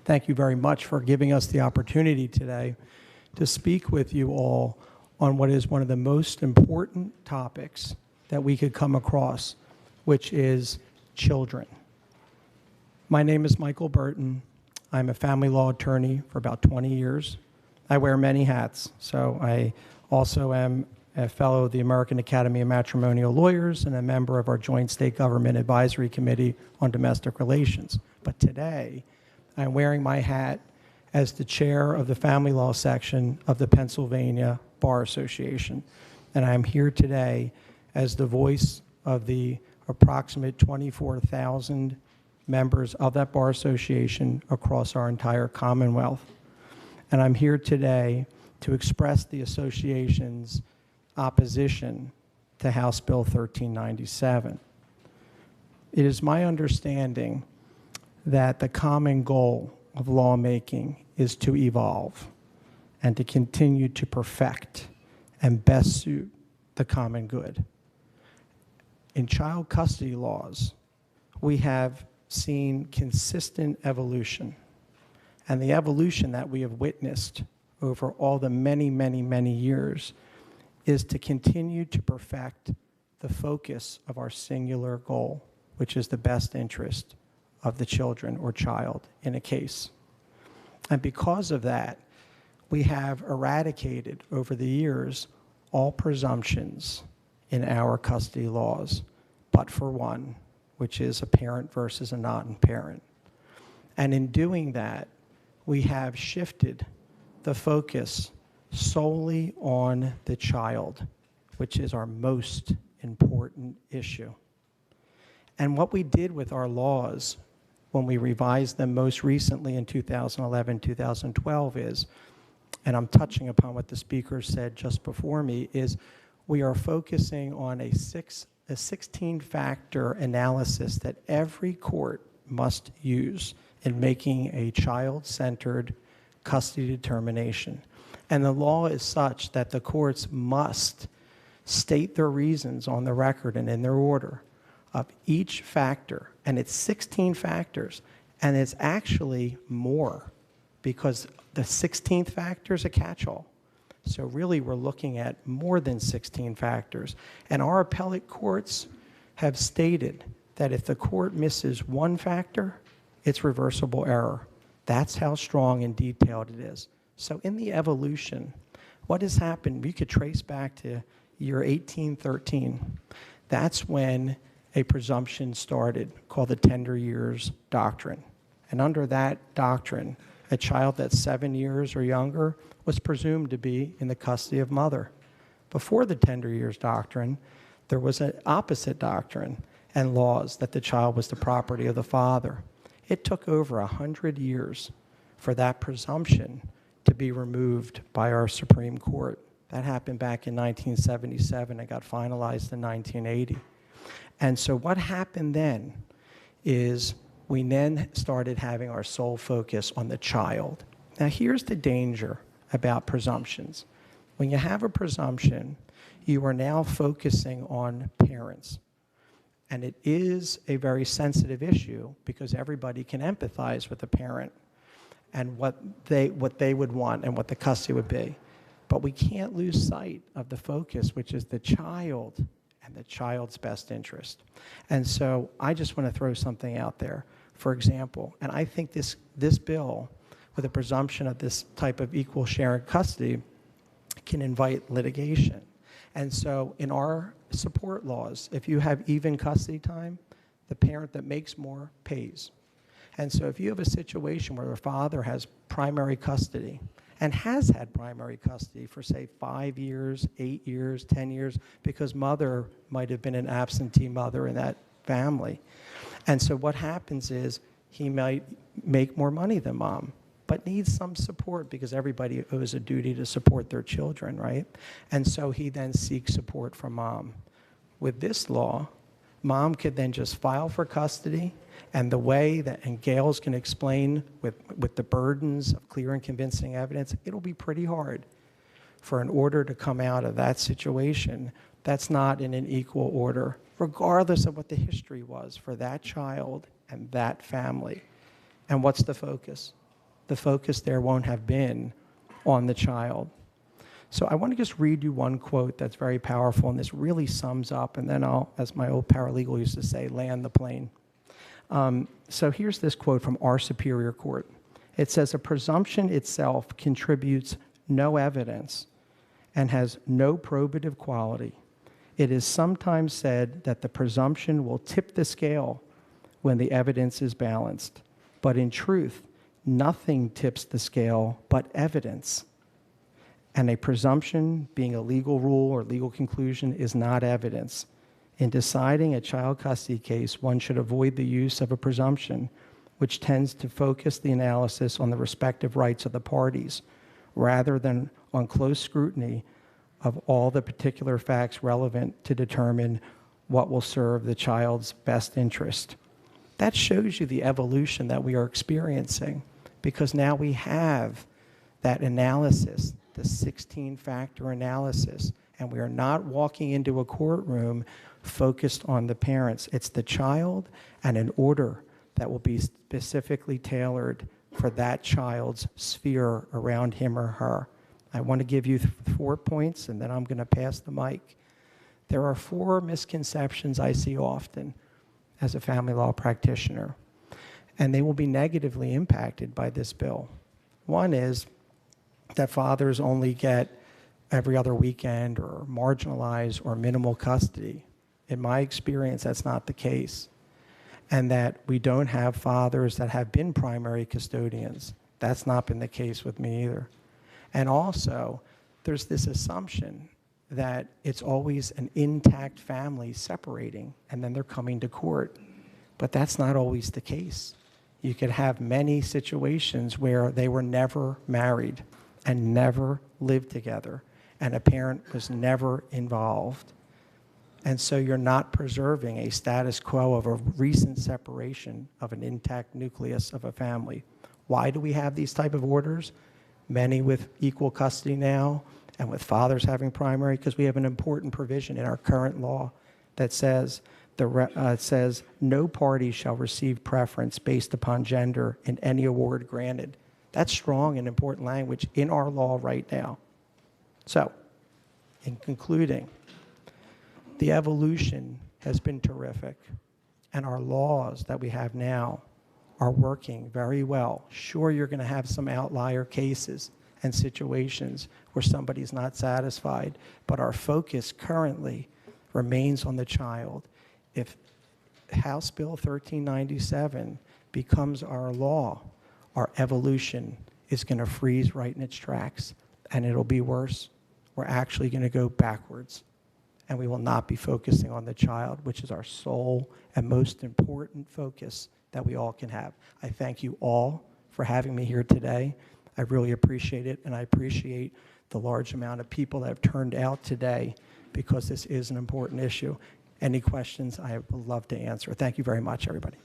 Thank you very much for giving us the opportunity today to speak with you all on what is one of the most important topics that we could come across, which is children. My name is Michael Burton. I'm a family law attorney for about 20 years. I wear many hats, so I also am a fellow of the American Academy of Matrimonial Lawyers and a member of our Joint State Government Advisory Committee on Domestic Relations. But today, I'm wearing my hat as the chair of the family law section of the Pennsylvania Bar Association. And I'm here today as the voice of the approximate 24,000 members of that bar association across our entire Commonwealth. And I'm here today to express the association's opposition to House Bill 1397. It is my understanding that the common goal of lawmaking is to evolve and to continue to perfect and best suit the common good. In child custody laws, we have seen consistent evolution, and the evolution that we have witnessed over all the many, many, many years is to continue to perfect the focus of our singular goal, which is the best interest of the children or child in a case. And because of that, we have eradicated over the years all presumptions in our custody laws, but for one, which is a parent versus a non-parent. And in doing that, we have shifted the focus solely on the child, which is our most important issue. And what we did with our laws when we revised them most recently in 2011, 2012 is, and I'm touching upon what the speaker said just before me, is we are focusing on a 16-factor analysis that every court must use in making a child-centered custody determination. And the law is such that the courts must state their reasons on the record and in their order of each factor. And it's 16 factors. And it's actually more because the 16th factor is a catch-all. So really, we're looking at more than 16 factors. And our appellate courts have stated that if the court misses one factor, it's reversible error. That's how strong and detailed it is. So in the evolution, what has happened, we could trace back to year 1813. That's when a presumption started called the tender years doctrine. And under that doctrine, a child that's 7 years or younger was presumed to be in the custody of mother. Before the tender years doctrine, there was an opposite doctrine and laws that the child was the property of the father. It took over 100 years for that presumption to be removed by our Supreme Court. That happened back in 1977 and got finalized in 1980. And so what happened then is we then started having our sole focus on the child. Now here's the danger about presumptions. When you have a presumption, you are now focusing on parents. And it is a very sensitive issue because everybody can empathize with a parent and what they would want and what the custody would be. But we can't lose sight of the focus, which is the child and the child's best interest. And so I just want to throw something out there. For example, and I think this bill, with a presumption of this type of equal share in custody, can invite litigation. And so in our support laws, if you have even custody time, the parent that makes more pays. And so if you have a situation where the father has primary custody and has had primary custody for, say, 5 years, 8 years, 10 years, because mother might have been an absentee mother in that family. And so what happens is he might make more money than mom, but needs some support because everybody owes a duty to support their children, right? And so he then seeks support from mom. With this law, mom could then just file for custody, and the way that, and Gail's can explain with the burdens of clear and convincing evidence, it'll be pretty hard for an order to come out of that situation that's not in an equal order, regardless of what the history was for that child and that family. And what's the focus? the focus there won't have been on the child. So I want to just read you one quote that's very powerful, and this really sums up, and then I'll, as my old paralegal used to say, land the plane. So here's this quote from our Superior Court. It says, "A presumption itself contributes no evidence and has no probative quality. It is sometimes said that the presumption will tip the scale when the evidence is balanced. But in truth, nothing tips the scale but evidence. And a presumption, being a legal rule or legal conclusion, is not evidence. In deciding a child custody case, one should avoid the use of a presumption, which tends to focus the analysis on the respective rights of the parties, rather than on close scrutiny of all the particular facts relevant to determine what will serve the child's best interest." That shows you the evolution that we are experiencing, because now we have that analysis, the 16-factor analysis, and we are not walking into a courtroom focused on the parents. It's the child and an order that will be specifically tailored for that child's sphere around him or her. I want to give you 4 points, and then I'm going to pass the mic. There are 4 misconceptions I see often as a family law practitioner, and they will be negatively impacted by this bill. One is that fathers only get every other weekend or marginalized or minimal custody. In my experience, that's not the case. And that we don't have fathers that have been primary custodians. That's not been the case with me either. And also, there's this assumption that it's always an intact family separating, and then they're coming to court. But that's not always the case. You could have many situations where they were never married and never lived together, and a parent was never involved. And so you're not preserving a status quo of a recent separation of an intact nucleus of a family. Why do we have these type of orders? Many with equal custody now, and with fathers having primary, because we have an important provision in our current law that says, no party shall receive preference based upon gender in any award granted. That's strong and important language in our law right now. So, in concluding, the evolution has been terrific, and our laws that we have now are working very well. Sure, you're going to have some outlier cases and situations where somebody's not satisfied, but our focus currently remains on the child. If House Bill 1397 becomes our law, our evolution is going to freeze right in its tracks, and it'll be worse. We're actually going to go backwards, and we will not be focusing on the child, which is our sole and most important focus that we all can have. I thank you all for having me here today. I really appreciate it, and I appreciate the large amount of people that have turned out today, because this is an important issue. Any questions, I would love to answer. Thank you very much, everybody.